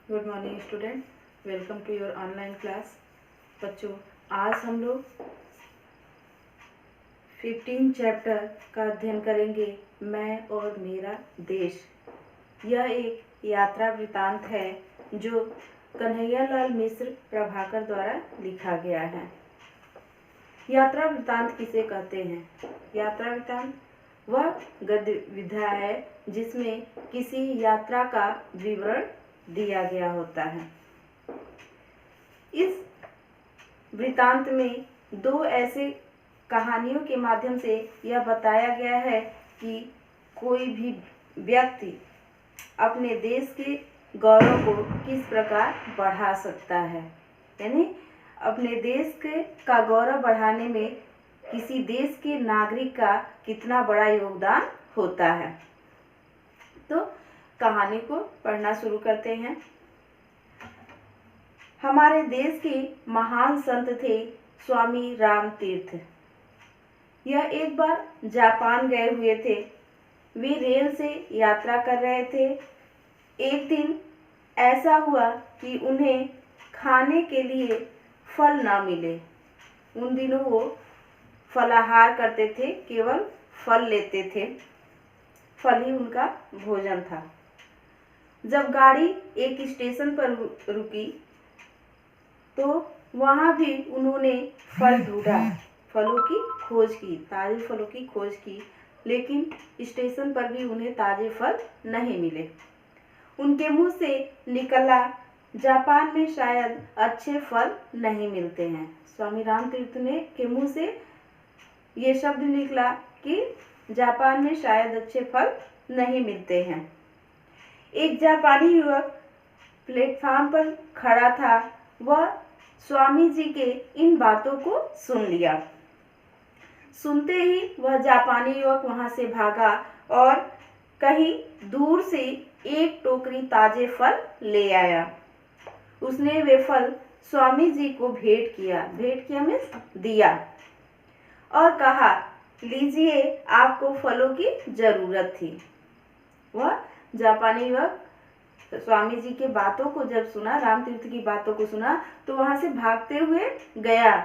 Good morning student, welcome to your online class. बच्चों, आज हम लोग 15 चैप्टर का अध्ययन करेंगे, मैं और मेरा देश। यह एक यात्रा वृतांत है जो कन्हैयालाल मिश्र प्रभाकर द्वारा लिखा गया है। यात्रा वृतांत किसे कहते हैं? यात्रा वृतांत वह गद्य विधा है जिसमें किसी यात्रा का विवरण दिया गया होता है। इस वृतांत में दो ऐसे कहानियों के माध्यम से यह बताया गया है कि कोई भी व्यक्ति अपने देश के गौरव को किस प्रकार बढ़ा सकता है, यानी अपने देश का गौरव बढ़ाने में किसी देश के नागरिक का कितना बड़ा योगदान होता है। तो कहानी को पढ़ना शुरू करते हैं। हमारे देश के महान संत थे स्वामी राम तीर्थ। यह एक बार जापान गए हुए थे। वे रेल से यात्रा कर रहे थे। एक दिन ऐसा हुआ कि उन्हें खाने के लिए फल ना मिले। उन दिनों वो फलाहार करते थे, केवल फल लेते थे, फल ही उनका भोजन था। जब गाड़ी एक स्टेशन पर रुकी तो वहाँ भी उन्होंने फल ढूंढा, फलों की खोज की, ताजे फलों की खोज की, लेकिन स्टेशन पर भी उन्हें ताजे फल नहीं मिले। उनके मुंह से निकला, जापान में शायद अच्छे फल नहीं मिलते हैं। स्वामी राम तीर्थ ने के मुंह से ये शब्द निकला कि जापान में शायद अच्छे फल नहीं मिलते हैं। एक जापानी युवक प्लेटफार्म पर खड़ा था। वह स्वामी जी के इन बातों को सुन लिया। सुनते ही वह जापानी युवक वहां से भागा और कहीं दूर से एक टोकरी ताजे फल ले आया। उसने वे फल स्वामी जी को भेंट किया मीन्स दिया, और कहा, लीजिए, आपको फलों की जरूरत थी। वह जापानी युवक स्वामी जी के बातों को जब सुना, राम तीर्थ की बातों को सुना, तो वहां से भागते हुए गया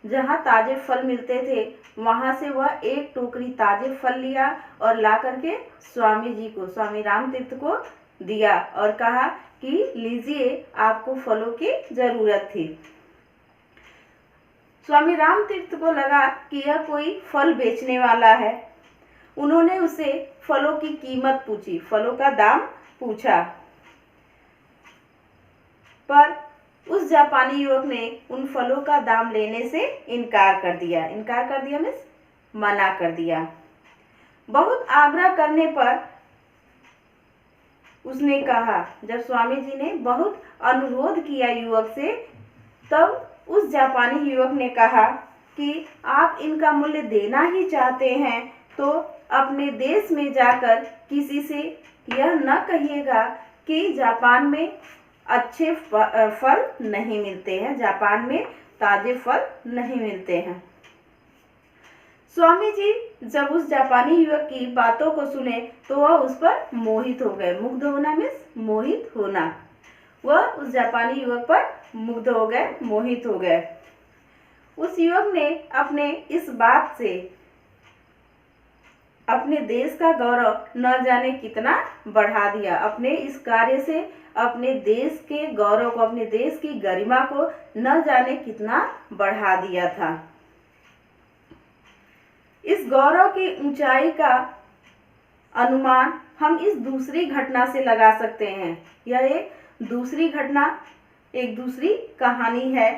जहां ताजे फल मिलते थे। वहां से वह एक टोकरी ताजे फल लिया और ला करके स्वामी जी को, स्वामी राम तीर्थ को दिया और कहा कि लीजिए, आपको फलों की जरूरत थी। स्वामी राम तीर्थ को लगा कि यह कोई फल बेचने वाला है। उन्होंने उसे फलों की कीमत पूछी, फलों का दाम पूछा, पर उस जापानी युवक ने उन फलों का दाम लेने से इनकार कर दिया। इनकार कर दिया मीन्स मना कर दिया। बहुत आग्रह करने पर उसने कहा, जब स्वामी जी ने बहुत अनुरोध किया युवक से, तब उस जापानी युवक ने कहा कि आप इनका मूल्य देना ही चाहते हैं तो अपने देश में जाकर किसी से यह न कहिएगा कि जापान में अच्छे फल नहीं मिलते हैं, जापान में ताजे फल नहीं मिलते हैं। स्वामी जी जब उस जापानी युवक की बातों को सुने तो वह उस पर मोहित हो गए। मुग्ध होना मीन्स मोहित होना। वह उस जापानी युवक पर मुग्ध हो गए, मोहित हो गए। उस युवक ने अपने इस बात से अपने देश का गौरव न जाने कितना बढ़ा दिया। अपने इस कार्य से अपने देश के गौरव को, अपने देश की गरिमा को न जाने कितना बढ़ा दिया था। इस गौरव की ऊंचाई का अनुमान हम इस दूसरी घटना से लगा सकते हैं। यह एक दूसरी घटना, एक दूसरी कहानी है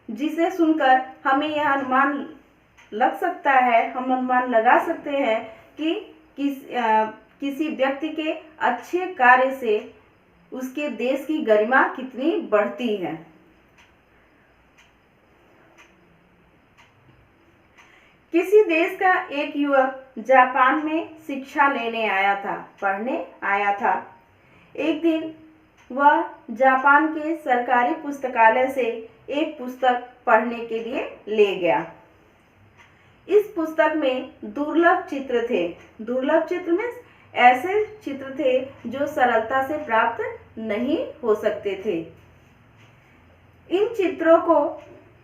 जिसे सुनकर हमें यह अनुमान लग सकता है, हम अनुमान लगा सकते हैं कि किसी व्यक्ति के अच्छे कार्य से उसके देश की गरिमा कितनी बढ़ती है। किसी देश का एक युवक जापान में शिक्षा लेने आया था, पढ़ने आया था। एक दिन वह जापान के सरकारी पुस्तकालय से एक पुस्तक पढ़ने के लिए ले गया। इस पुस्तक में दुर्लभ चित्र थे। दुर्लभ चित्र मीन्स ऐसे चित्र थे जो सरलता से प्राप्त नहीं हो सकते थे। इन चित्रों को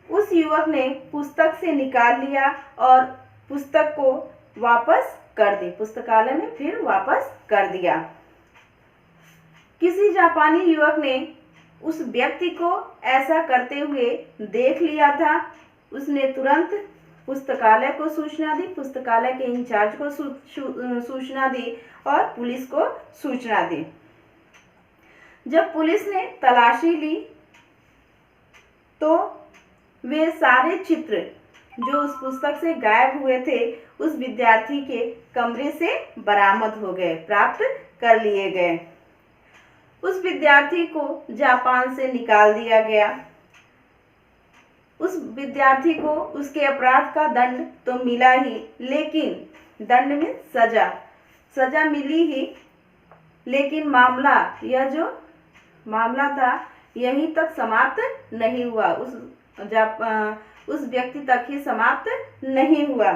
उस युवक ने पुस्तक से निकाल लिया और पुस्तक को वापस कर दी, पुस्तकालय में फिर वापस कर दिया। किसी जापानी युवक ने उस व्यक्ति को ऐसा करते हुए देख लिया था। उसने तुरंत पुस्तकालय को सूचना दी, पुस्तकालय के इंचार्ज को सूचना दी और पुलिस को सूचना दी। जब पुलिस ने तलाशी ली तो वे सारे चित्र जो उस पुस्तक से गायब हुए थे उस विद्यार्थी के कमरे से बरामद हो गए, प्राप्त कर लिए गए। उस विद्यार्थी को जापान से निकाल दिया गया। उस विद्यार्थी को उसके अपराध का दंड तो मिला ही, लेकिन दंड में सजा मिली ही, लेकिन यह जो मामला था यहीं तक समाप्त नहीं हुआ, उस व्यक्ति तक ही समाप्त नहीं हुआ,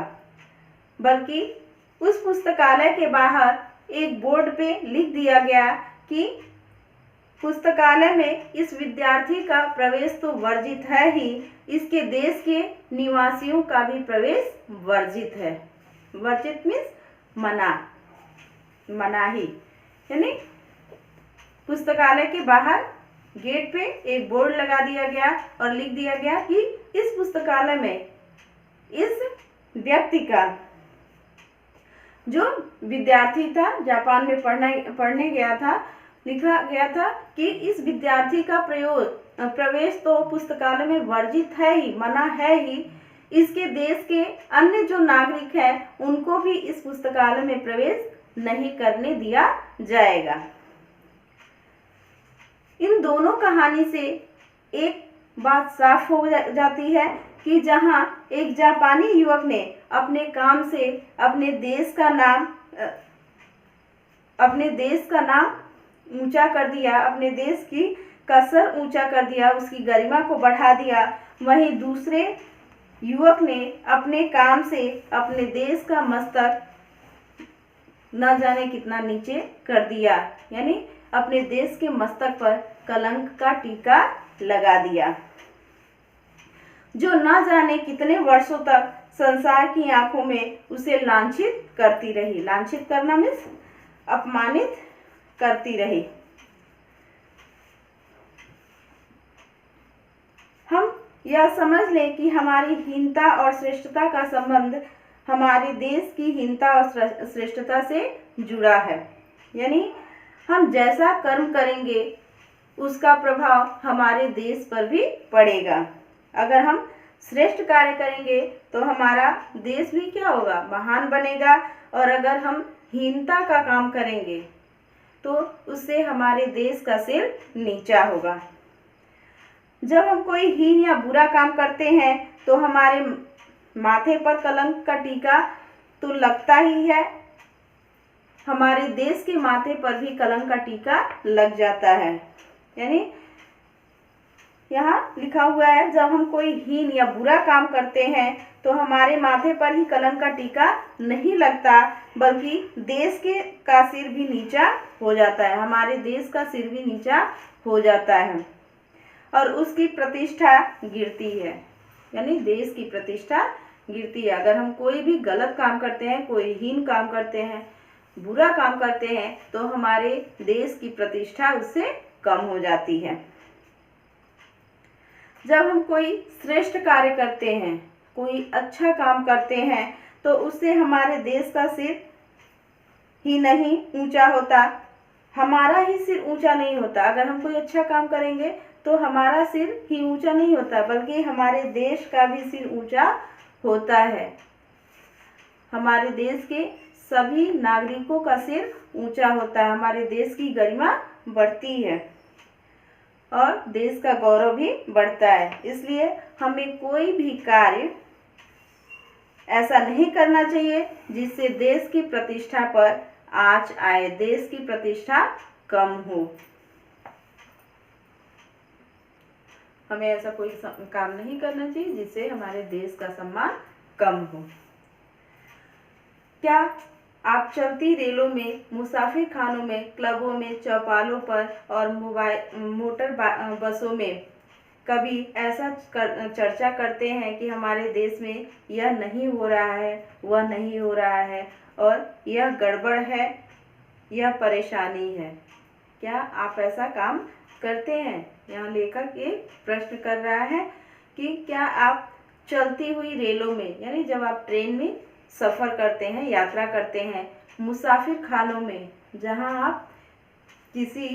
बल्कि उस पुस्तकालय के बाहर एक बोर्ड पे लिख दिया गया कि पुस्तकालय में इस विद्यार्थी का प्रवेश तो वर्जित है ही, इसके देश के निवासियों का भी प्रवेश वर्जित है। वर्जित मीन्स मनाही, यानी पुस्तकालय के बाहर गेट पे एक बोर्ड लगा दिया गया और लिख दिया गया कि इस पुस्तकालय में इस व्यक्ति का, जो विद्यार्थी था जापान में पढ़ने गया था, लिखा गया था कि इस विद्यार्थी का प्रवेश तो पुस्तकालय में वर्जित है ही, मना है ही, इसके देश के अन्य जो नागरिक हैं उनको भी इस पुस्तकालय में प्रवेश नहीं करने दिया जाएगा। इन दोनों कहानी से एक बात साफ हो जाती है कि जहां एक जापानी युवक ने अपने काम से अपने देश का नाम ऊंचा कर दिया, अपने देश का सर ऊंचा कर दिया, उसकी गरिमा को बढ़ा दिया, वहीं दूसरे युवक ने अपने काम से अपने देश का मस्तक न जाने कितना नीचे कर दिया, यानी अपने देश के मस्तक पर कलंक का टीका लगा दिया, जो न जाने कितने वर्षों तक संसार की आंखों में उसे लांछित करती रही। लांछित करना मीन्स अपमानित करती रही। हम यह समझ लें कि हमारी हीनता और श्रेष्ठता का संबंध हमारे देश की हीनता और श्रेष्ठता से जुड़ा है, यानी हम जैसा कर्म करेंगे उसका प्रभाव हमारे देश पर भी पड़ेगा। अगर हम श्रेष्ठ कार्य करेंगे तो हमारा देश भी क्या होगा, महान बनेगा, और अगर हम हीनता का काम करेंगे तो उससे हमारे देश का सिर नीचा होगा। जब हम कोई हीन या बुरा काम करते हैं तो हमारे माथे पर कलंक का टीका तो लगता ही है, हमारे देश के माथे पर भी कलंक का टीका लग जाता है। यानी यहाँ लिखा हुआ है, जब हम कोई हीन या बुरा काम करते हैं तो हमारे माथे पर ही कलंक का टीका नहीं लगता, बल्कि देश का सिर भी नीचा हो जाता है, हमारे देश का सिर भी नीचा हो जाता है और उसकी प्रतिष्ठा गिरती है, यानी देश की प्रतिष्ठा गिरती है। अगर हम कोई भी गलत काम करते हैं, कोई हीन काम करते हैं, बुरा काम करते हैं, तो हमारे देश की प्रतिष्ठा उससे कम हो जाती है। जब हम कोई श्रेष्ठ कार्य करते हैं, कोई अच्छा काम करते हैं, तो उससे हमारे देश का सिर ही नहीं ऊंचा होता, हमारा ही सिर ऊंचा नहीं होता। अगर हम कोई अच्छा काम करेंगे तो हमारा सिर ही ऊंचा नहीं होता, बल्कि हमारे देश का भी सिर ऊंचा होता है। हमारे देश के सभी नागरिकों का सिर ऊंचा होता है, हमारे देश की गरिमा बढ़ती है और देश का गौरव भी बढ़ता है। इसलिए हमें कोई भी कार्य ऐसा नहीं करना चाहिए जिससे देश की प्रतिष्ठा पर आंच आए, देश की प्रतिष्ठा कम हो। हमें ऐसा कोई काम नहीं करना चाहिए जिससे हमारे देश का सम्मान कम हो। क्या आप चलती रेलों में, मुसाफिर खानों में, क्लबों में, चौपालों पर और मोटर बसों में कभी ऐसा चर्चा करते हैं कि हमारे देश में यह नहीं हो रहा है, वह नहीं हो रहा है और यह गड़बड़ है, यह परेशानी है। क्या आप ऐसा काम करते हैं? यहाँ लेखक एक प्रश्न कर रहा है कि क्या आप चलती हुई रेलों में, यानी जब आप ट्रेन में सफ़र करते हैं, यात्रा करते हैं, मुसाफिर खानों में जहाँ आप किसी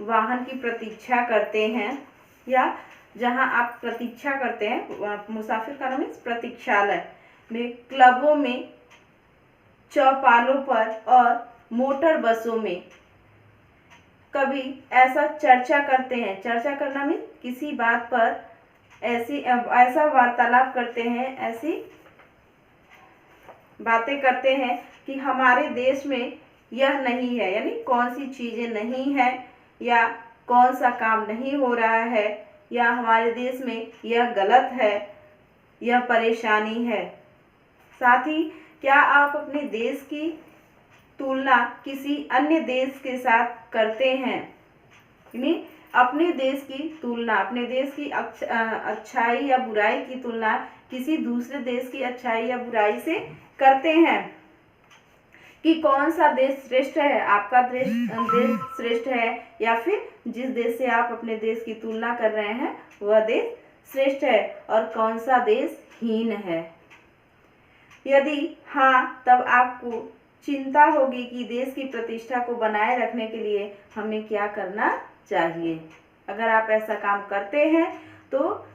वाहन की प्रतीक्षा करते हैं या जहाँ आप प्रतीक्षा करते हैं, मुसाफिर खानों में प्रतीक्षालय में, क्लबों में, चौपालों पर और मोटर बसों में कभी ऐसा चर्चा करते हैं। चर्चा करना में किसी बात पर ऐसा वार्तालाप करते हैं, ऐसी बातें करते हैं कि हमारे देश में यह नहीं है, यानी कौन सी चीज़ें नहीं है या कौन सा काम नहीं हो रहा है या हमारे देश में यह गलत है, यह परेशानी है। साथ ही क्या आप अपने देश की तुलना किसी अन्य देश के साथ करते हैं? यानी अपने देश की तुलना, अपने देश की अच्छाई या बुराई की तुलना किसी दूसरे देश की अच्छाई या बुराई से करते हैं कि कौन सा देश श्रेष्ठ है, आपका देश श्रेष्ठ है या फिर जिस देश से आप अपने देश की तुलना कर रहे हैं वह देश श्रेष्ठ है और कौन सा देश हीन है। यदि हाँ, तब आपको चिंता होगी कि देश की प्रतिष्ठा को बनाए रखने के लिए हमें क्या करना चाहिए। अगर आप ऐसा काम करते हैं तो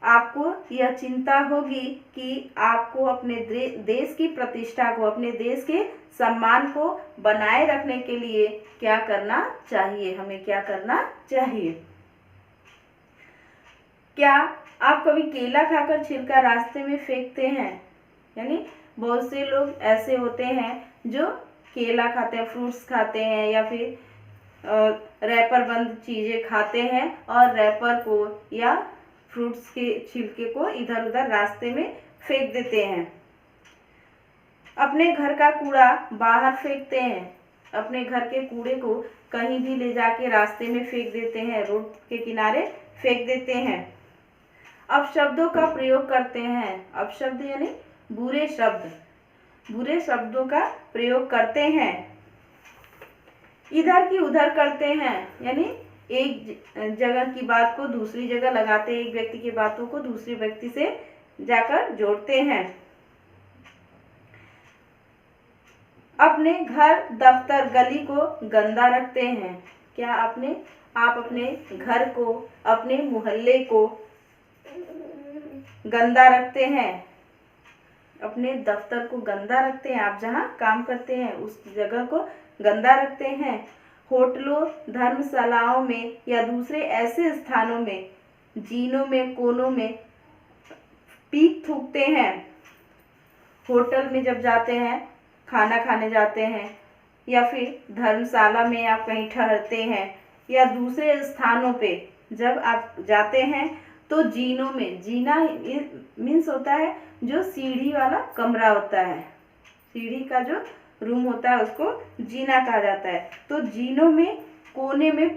आपको यह चिंता होगी कि आपको अपने देश की प्रतिष्ठा को, अपने देश के सम्मान को बनाए रखने के लिए क्या करना चाहिए, हमें क्या करना चाहिए। क्या आप कभी केला खाकर छिलका रास्ते में फेंकते हैं? यानी बहुत से लोग ऐसे होते हैं जो केला खाते हैं, फ्रूट्स खाते हैं या फिर रैपर बंद चीज़ें खाते हैं और रैपर को या फ्रूट्स के छिलके को इधर उधर रास्ते में फेंक देते हैं। अपने घर का कूड़ा बाहर फेंकते हैं, अपने घर के कूड़े को कहीं भी ले जाके रास्ते में फेंक देते हैं, रोड के किनारे फेंक देते हैं। अपशब्दों का प्रयोग करते हैं। अपशब्द यानी बुरे शब्द, बुरे शब्दों का प्रयोग करते हैं। इधर की उधर करते हैं, यानी एक जगह की बात को दूसरी जगह लगाते हैं, एक व्यक्ति की बातों को दूसरे व्यक्ति से जाकर जोड़ते हैं। अपने घर, दफ्तर, गली को गंदा रखते हैं। क्या आप अपने घर को, अपने मोहल्ले को गंदा रखते हैं? अपने दफ्तर को गंदा रखते हैं, आप जहाँ काम करते हैं उस जगह को गंदा रखते हैं। होटलों, धर्मशालाओं में या दूसरे ऐसे स्थानों में, जीनों में, कोनों में पीक थूकते हैं। होटल में जब जाते हैं, खाना खाने जाते हैं या फिर धर्मशाला में आप कहीं ठहरते हैं या दूसरे स्थानों पे जब आप जाते हैं तो जीनों में, जीना मीन्स होता है जो सीढ़ी वाला कमरा होता है, सीढ़ी का जो रूम होता है उसको जीना कहा जाता है। तो जीनों में, कोने में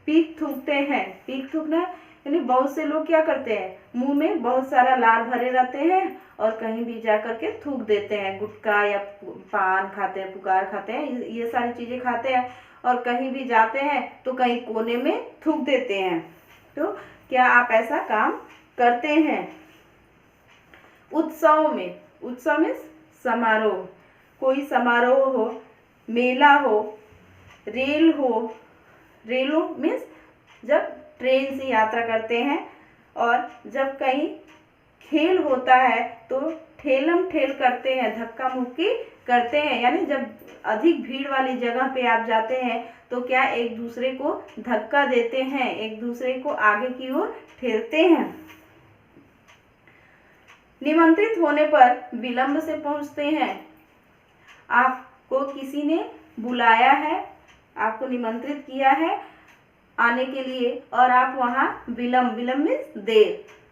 पीक थूकते हैं। पीक थूकना यानी बहुत से लोग क्या करते हैं, मुंह में बहुत सारा लार भरे रहते हैं और कहीं भी जा कर के थूक देते हैं। गुटखा या पान खाते हैं, पुकार खाते हैं, ये सारी चीज़ें खाते हैं और कहीं भी जाते हैं तो कहीं कोने में थूक देते हैं। तो क्या आप ऐसा काम करते हैं? उत्सवों में, उत्सव में समारोह, कोई समारोह हो, मेला हो, रेल हो, रेलों मीन्स जब ट्रेन से यात्रा करते हैं और जब कहीं खेल होता है तो ठेलम ठेल करते हैं, धक्का मुक्की करते हैं। यानी जब अधिक भीड़ वाली जगह पे आप जाते हैं तो क्या एक दूसरे को धक्का देते हैं, एक दूसरे को आगे की ओर ठेलते हैं। निमंत्रित होने पर विलंब से पहुंचते हैं। आपको किसी ने बुलाया है, आपको निमंत्रित किया है आने के लिए और आप वहाँ विलंब मीन्स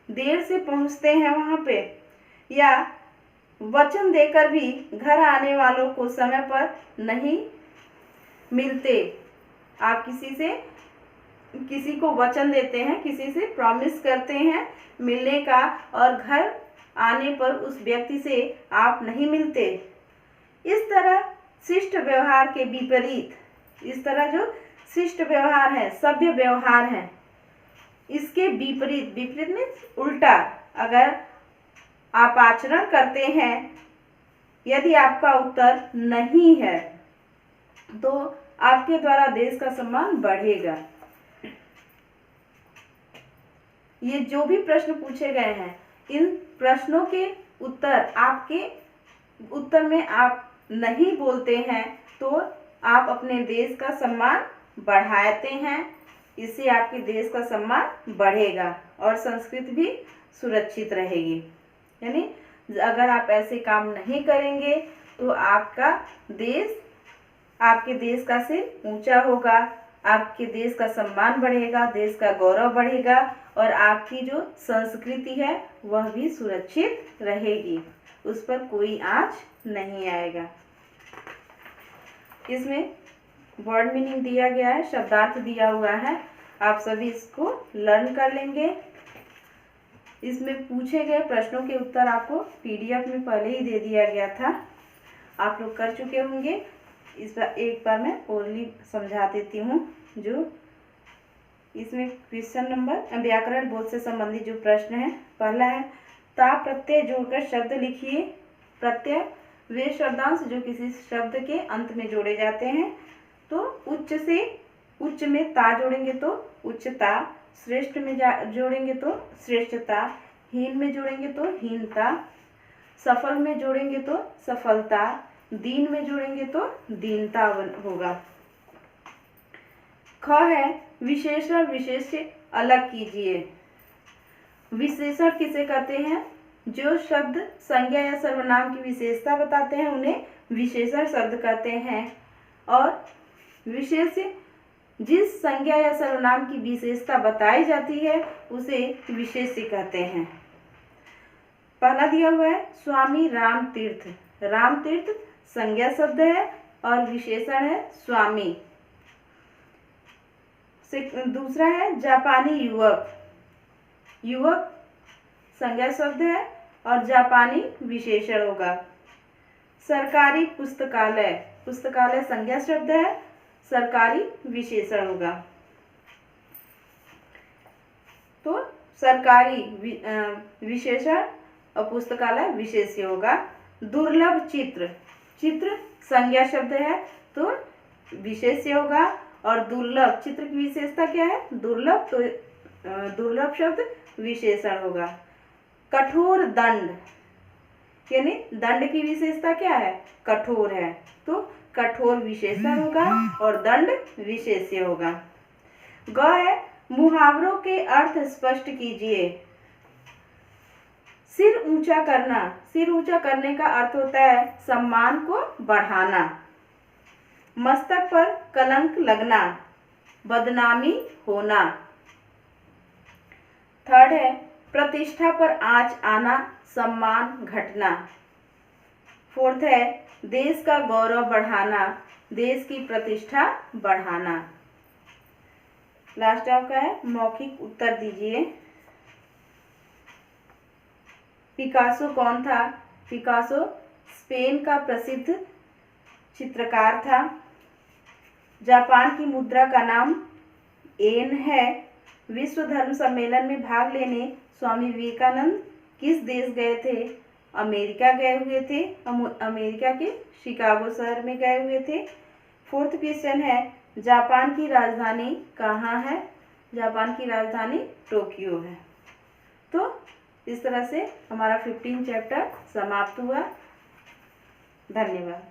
देर से पहुँचते हैं वहाँ पे, या वचन देकर भी घर आने वालों को समय पर नहीं मिलते। आप किसी को वचन देते हैं, किसी से प्रॉमिस करते हैं मिलने का, और घर आने पर उस व्यक्ति से आप नहीं मिलते। इस तरह शिष्ट व्यवहार के विपरीत, इस तरह जो शिष्ट व्यवहार है, सभ्य व्यवहार है, इसके विपरीत, विपरीत मीन्स उल्टा, अगर आप आचरण करते हैं, यदि आपका उत्तर नहीं है तो आपके द्वारा देश का सम्मान बढ़ेगा। ये जो भी प्रश्न पूछे गए हैं, इन प्रश्नों के उत्तर आपके उत्तर में आप नहीं बोलते हैं तो आप अपने देश का सम्मान बढ़ाते हैं। इससे आपके देश का सम्मान बढ़ेगा और संस्कृति भी सुरक्षित रहेगी। यानी अगर आप ऐसे काम नहीं करेंगे तो आपके देश का सिर ऊंचा होगा, आपके देश का सम्मान बढ़ेगा, देश का गौरव बढ़ेगा और आपकी जो संस्कृति है वह भी सुरक्षित रहेगी, उस पर कोई आँच नहीं आएगा। इसमें वर्ड मीनिंग दिया गया है, शब्दार्थ दिया हुआ है, आप सभी इसको लर्न कर लेंगे। इसमें पूछे गए प्रश्नों के उत्तर आपको पीडीएफ में पहले ही दे दिया गया था, आप लोग कर चुके होंगे। इस बार एक बार मैं ओरली समझा देती हूँ। जो इसमें क्वेश्चन नंबर व्याकरण बोध से संबंधित जो प्रश्न है, पहला है ता प्रत्यय जोड़कर शब्द लिखिए। प्रत्यय वे शब्दांश जो किसी शब्द के अंत में जोड़े जाते हैं। तो उच्च में ता जोड़ेंगे तो उच्चता, श्रेष्ठ में जोड़ेंगे तो श्रेष्ठता, हीन में जोड़ेंगे तो हीनता, सफल में जोड़ेंगे तो सफलता, दीन में जोड़ेंगे तो दीनता होगा। ख है विशेषण विशेष्य अलग कीजिए। विशेषण किसे कहते हैं? जो शब्द संज्ञा या सर्वनाम की विशेषता बताते हैं उन्हें विशेषण शब्द कहते हैं। और विशेष्य जिस संज्ञा या सर्वनाम की विशेषता बताई जाती है उसे विशेष्य कहते हैं। पहला दिया हुआ है स्वामी राम तीर्थ। राम तीर्थ संज्ञा शब्द है और विशेषण है स्वामी। दूसरा है जापानी युवक। युवक संज्ञा शब्द है और जापानी विशेषण होगा। सरकारी पुस्तकालय, पुस्तकालय संज्ञा शब्द है, सरकारी विशेषण होगा। तो सरकारी विशेषण और पुस्तकालय विशेष्य होगा। दुर्लभ चित्र, चित्र संज्ञा शब्द है तो विशेष्य होगा। और दुर्लभ चित्र की विशेषता क्या है? दुर्लभ, तो दुर्लभ शब्द विशेषण होगा। कठोर दंड, यानी दंड की विशेषता क्या है? कठोर है, तो कठोर विशेषण होगा और दंड विशेष्य होगा। ग है मुहावरों के अर्थ स्पष्ट कीजिए। सिर ऊंचा करना, सिर ऊंचा करने का अर्थ होता है सम्मान को बढ़ाना। मस्तक पर कलंक लगना, बदनामी होना। थर्ड है प्रतिष्ठा पर आंच आना, सम्मान घटना। फोर्थ है देश का गौरव बढ़ाना, देश की प्रतिष्ठा बढ़ाना। लास्ट आपका है मौखिक उत्तर दीजिए। पिकासो कौन था? पिकासो स्पेन का प्रसिद्ध चित्रकार था। जापान की मुद्रा का नाम येन है। विश्व धर्म सम्मेलन में भाग लेने स्वामी विवेकानंद किस देश गए थे? अमेरिका गए हुए थे। अमेरिका के शिकागो शहर में गए हुए थे। फोर्थ क्वेश्चन है जापान की राजधानी कहाँ है? जापान की राजधानी टोक्यो है। तो इस तरह से हमारा 15 चैप्टर समाप्त हुआ। धन्यवाद।